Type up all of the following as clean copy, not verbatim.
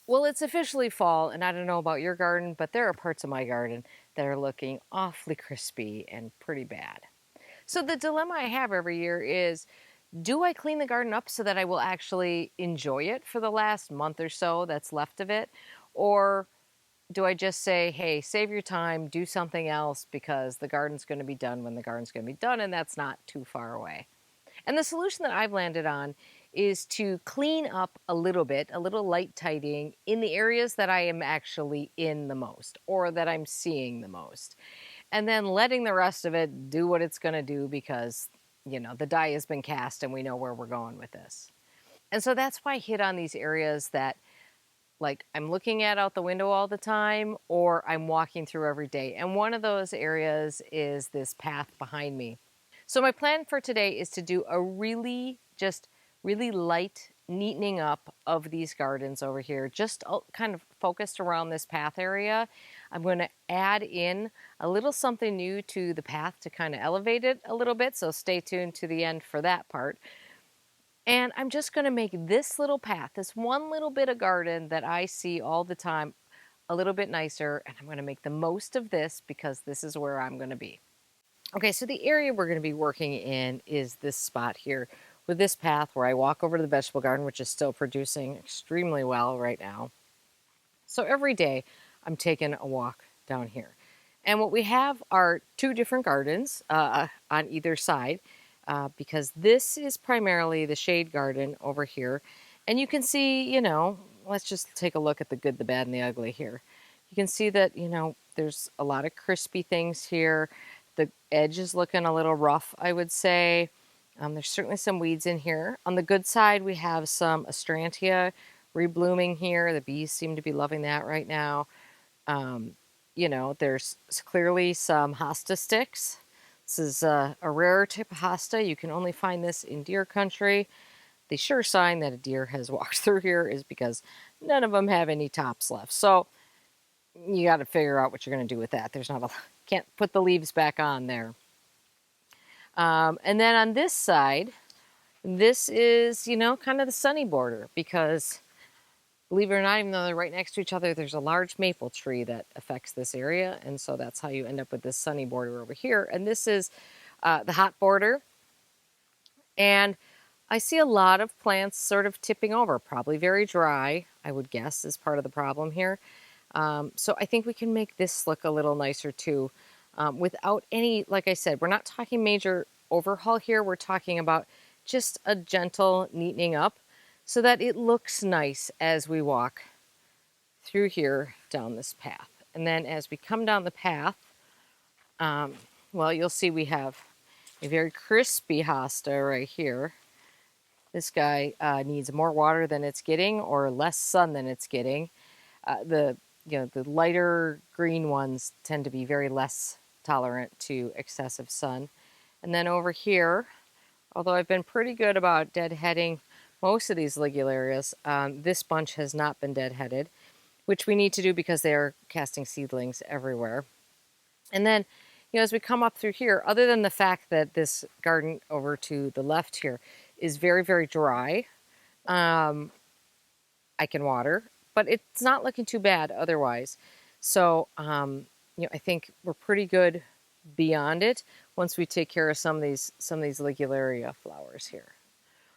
Well, it's officially fall, and I don't know about your garden, but there are parts of my garden that are looking awfully crispy and pretty bad. So the dilemma I have every year is, do I clean the garden up so that I will actually enjoy it for the last month or so that's left of it? Or do I just say, hey, save your time, do something else because the garden's going to be done when the garden's going to be done, and that's not too far away? And the solution that I've landed on is to clean up a little bit, a little light tidying in the areas that I am actually in the most or that I'm seeing the most. And then letting the rest of it do what it's going to do because, the die has been cast and we know where we're going with this. And so that's why I hit on these areas that, like, I'm looking at out the window all the time or I'm walking through every day. And one of those areas is this path behind me. So my plan for today is to do a really light neatening up of these gardens over here, just kind of focused around this path area. I'm going to add in a little something new to the path to kind of elevate it a little bit, so stay tuned to the end for that part. And I'm just going to make this little path, this one little bit of garden that I see all the time, a little bit nicer, and I'm going to make the most of this because this is where I'm going to be. Okay, so the area we're going to be working in is this spot here with this path where I walk over to the vegetable garden, which is still producing extremely well right now. So every day I'm taking a walk down here. And what we have are two different gardens on either side because this is primarily the shade garden over here. And you can see, let's just take a look at the good, the bad, and the ugly here. You can see that, there's a lot of crispy things here. The edge is looking a little rough, I would say. There's certainly some weeds in here. On the good side, we have some astrantia reblooming here. The bees seem to be loving that right now. There's clearly some hosta sticks. This is a rare type of hosta. You can only find this in deer country. The sure sign that a deer has walked through here is because none of them have any tops left. So you got to figure out what you're going to do with that. Can't put the leaves back on there. And then on this side, this is, kind of the sunny border because, believe it or not, even though they're right next to each other, there's a large maple tree that affects this area. And so that's how you end up with this sunny border over here. And this is the hot border. And I see a lot of plants sort of tipping over, probably very dry, I would guess, is part of the problem here. So I think we can make this look a little nicer too. Without any, like I said, we're not talking major overhaul here. We're talking about just a gentle neatening up so that it looks nice as we walk through here down this path. And then as we come down the path, you'll see we have a very crispy hosta right here. This guy needs more water than it's getting or less sun than it's getting. The lighter green ones tend to be very less tolerant to excessive sun. And then over here, although I've been pretty good about deadheading most of these ligularias, this bunch has not been deadheaded, which we need to do because they are casting seedlings everywhere. And then, as we come up through here, other than the fact that this garden over to the left here is very, very dry, I can water, but it's not looking too bad otherwise. So, I think we're pretty good beyond it once we take care of some of these ligularia flowers here.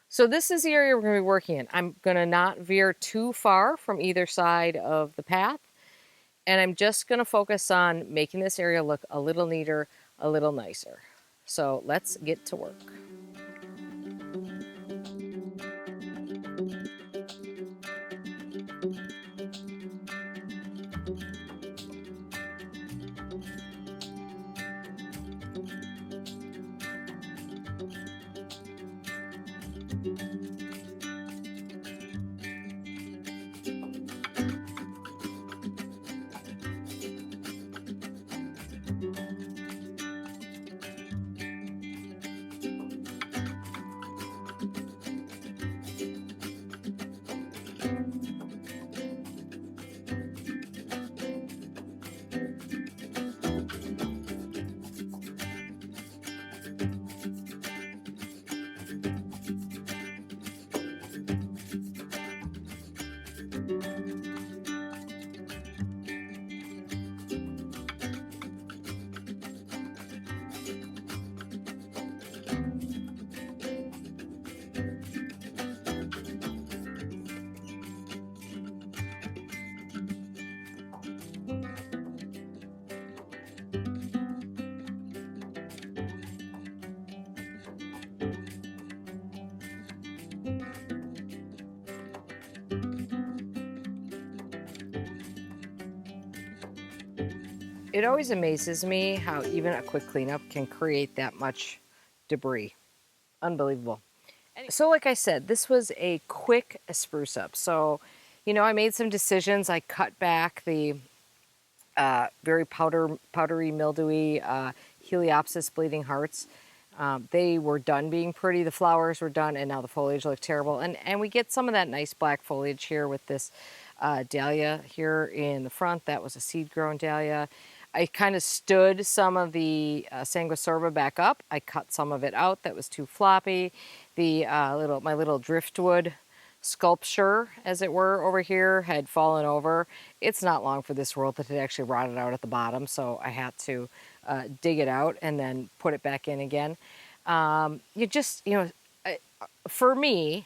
So this is the area we're going to be working in. I'm going to not veer too far from either side of the path, and I'm just going to focus on making this area look a little neater, a little nicer. So let's get to work. It always amazes me how even a quick cleanup can create that much debris. Unbelievable. So like I said, this was a quick spruce up. So, I made some decisions. I cut back the very powdery, mildewy Heliopsis bleeding hearts. They were done being pretty. The flowers were done, and now the foliage looked terrible. And we get some of that nice black foliage here with this dahlia here in the front. That was a seed-grown dahlia. I kind of stood some of the Sanguisorba back up. I cut some of it out that was too floppy. The my little driftwood sculpture, as it were, over here had fallen over. It's not long for this world that it actually rotted out at the bottom, so I had to dig it out and then put it back in again. For me,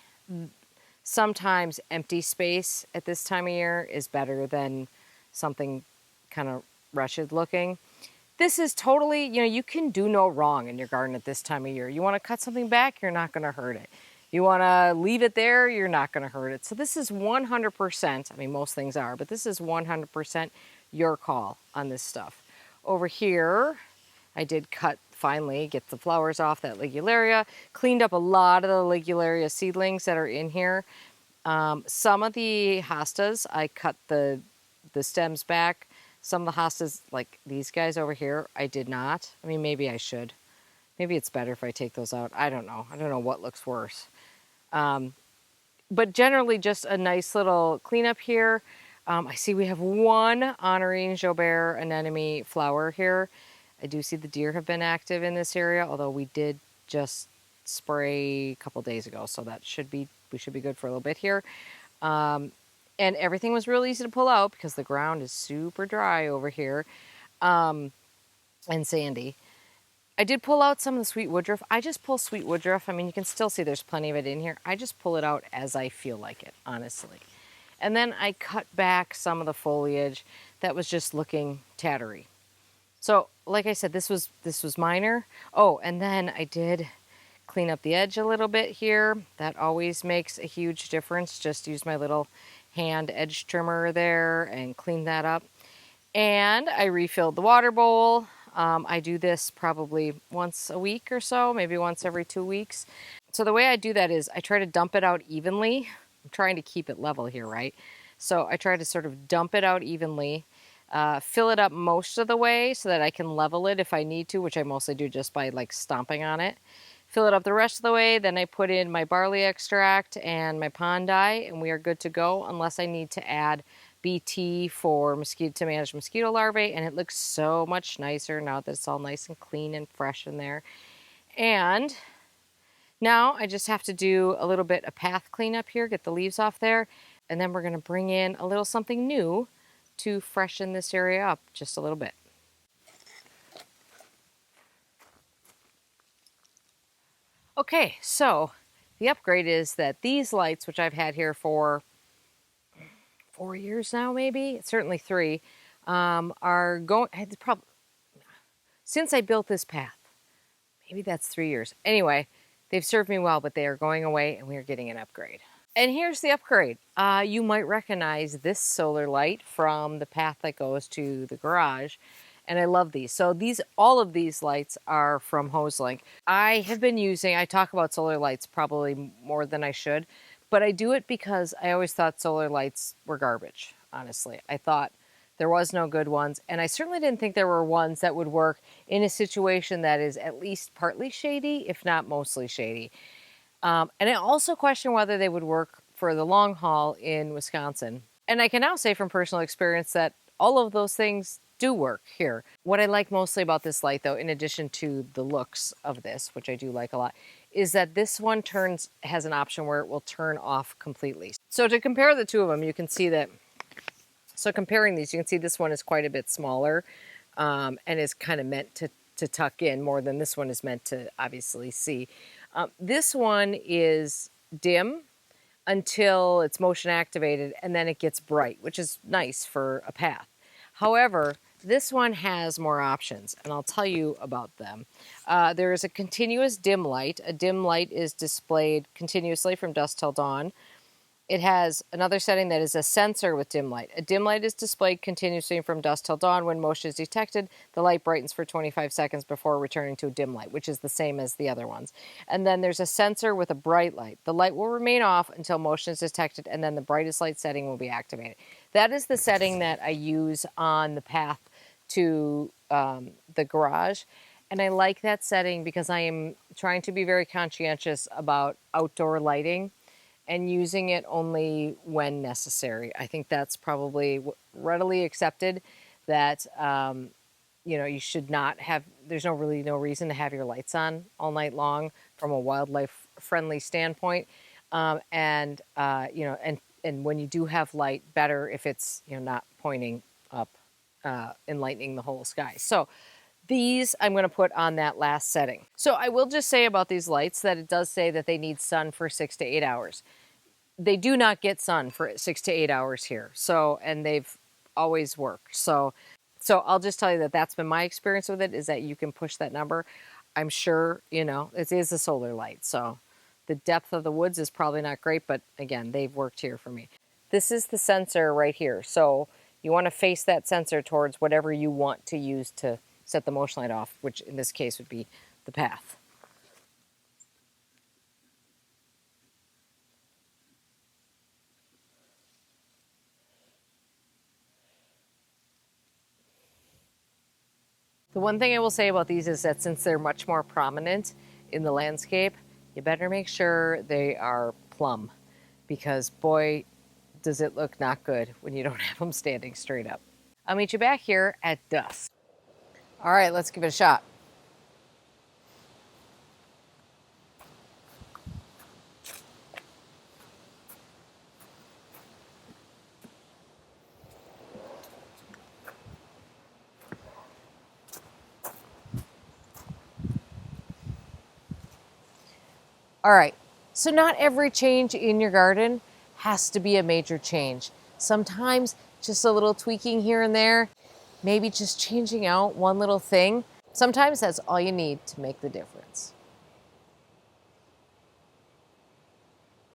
sometimes empty space at this time of year is better than something kind of wretched looking. This is totally, you can do no wrong in your garden at this time of year. You want to cut something back, you're not going to hurt it. You want to leave it there, you're not going to hurt it. So this is 100%, I mean, most things are, but this is 100% your call on this stuff. Over here, I did cut, finally, get the flowers off that Ligularia, cleaned up a lot of the Ligularia seedlings that are in here. Some of the hostas, I cut the stems back. Some of the hostas, like these guys over here, I did not. I mean, maybe I should. Maybe it's better if I take those out. I don't know. I don't know what looks worse. But generally just a nice little cleanup here. I see we have one honorine Jobert anemone flower here. I do see the deer have been active in this area, although we did just spray a couple days ago, so we should be good for a little bit here. And everything was real easy to pull out because the ground is super dry over here and sandy. I did pull out some of the sweet woodruff. I just pull sweet woodruff. I mean, you can still see there's plenty of it in here. I just pull it out as I feel like it, honestly. And then I cut back some of the foliage that was just looking tattery. So, like I said, this was minor. Oh, and then I did clean up the edge a little bit here. That always makes a huge difference. Just use my little hand edge trimmer there and clean that up. And I refilled the water bowl. I do this probably once a week or so, maybe once every 2 weeks. So the way I do that is I try to dump it out evenly. I'm trying to keep it level here, right? So I try to sort of dump it out evenly, fill it up most of the way so that I can level it if I need to, which I mostly do just by like stomping on it. Fill it up the rest of the way, then I put in my barley extract and my pond dye, and we are good to go unless I need to add BT to manage mosquito larvae, and it looks so much nicer now that it's all nice and clean and fresh in there. And now I just have to do a little bit of path cleanup here, get the leaves off there, and then we're going to bring in a little something new to freshen this area up just a little bit. Okay, so the upgrade is that these lights, which I've had here for 4 years now, maybe, certainly 3, are going, since I built this path, maybe that's 3 years. Anyway, they've served me well, but they are going away and we are getting an upgrade. And here's the upgrade. You might recognize this solar light from the path that goes to the garage. And I love these. So all of these lights are from Hoselink. I talk about solar lights probably more than I should, but I do it because I always thought solar lights were garbage, honestly. I thought there was no good ones, and I certainly didn't think there were ones that would work in a situation that is at least partly shady, if not mostly shady. And I also question whether they would work for the long haul in Wisconsin. And I can now say from personal experience that all of those things do work here. What I like mostly about this light, though, in addition to the looks of this, which I do like a lot, is that this one has an option where it will turn off completely. So to compare the two of them, you can see that, so comparing these, you can see this one is quite a bit smaller and is kind of meant to tuck in more than this one is meant to obviously see. This one is dim until it's motion activated, and then it gets bright, which is nice for a path. However, this one has more options, and I'll tell you about them. There is a continuous dim light. A dim light is displayed continuously from dusk till dawn. It has another setting that is a sensor with dim light. A dim light is displayed continuously from dusk till dawn. When motion is detected, the light brightens for 25 seconds before returning to a dim light, which is the same as the other ones. And then there's a sensor with a bright light. The light will remain off until motion is detected, and then the brightest light setting will be activated. That is the setting that I use on the path to the garage. And I like that setting because I am trying to be very conscientious about outdoor lighting and using it only when necessary. I think that's probably readily accepted that, you should not have, there's no reason to have your lights on all night long from a wildlife friendly standpoint. And when you do have light, better if it's, not pointing up, enlightening the whole sky. So these I'm going to put on that last setting. So I will just say about these lights that it does say that they need sun for 6 to 8 hours. They do not get sun for 6 to 8 hours here. So, and they've always worked. So I'll just tell you that that's been my experience with it, is that you can push that number. I'm sure, it is a solar light. So the depth of the woods is probably not great, but again, they've worked here for me. This is the sensor right here. So you want to face that sensor towards whatever you want to use to set the motion light off, which in this case would be the path. The one thing I will say about these is that since they're much more prominent in the landscape, you better make sure they are plumb, because boy, does it look not good when you don't have them standing straight up. I'll meet you back here at dusk. All right, let's give it a shot. All right, so not every change in your garden has to be a major change. Sometimes just a little tweaking here and there, maybe just changing out one little thing, sometimes that's all you need to make the difference.